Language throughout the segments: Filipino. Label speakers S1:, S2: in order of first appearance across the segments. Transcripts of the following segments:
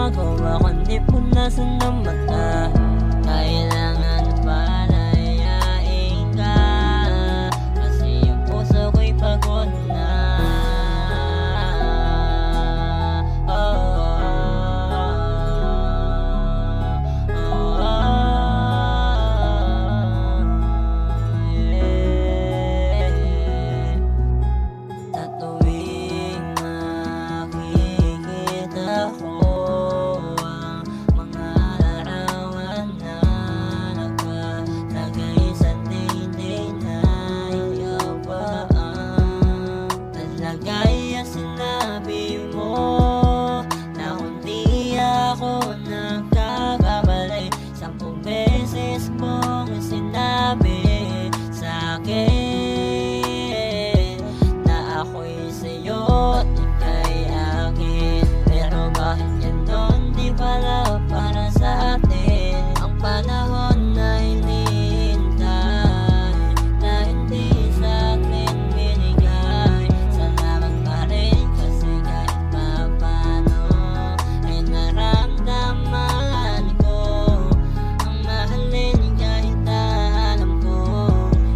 S1: magawa kundi punasan ng mata. Kailangan palayain ka, kasi yung puso ko'y pagod na. Gaya sinabi mo na kung di ako nagkakamali, 10 beses mong sinabi sa'kin na ako'y sa'yo at ika'y akin. Pero bakit ganon, di pala para sa atin ang panahon na hinihintay, na hindi sa'tin binigay. Salamat pa rin kasi kahit papaano ay naramdaman ko ang mahalin kahit na alam ko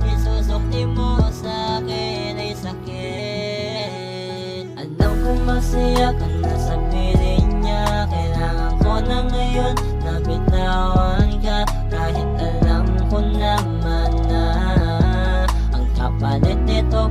S1: isusukli mo sa'kin ay sakit. Alam ko masaya ka na sa piling niya, kailangan ko na ngayon na bitawan ka, kahit alam ko naman na ang kapalit nito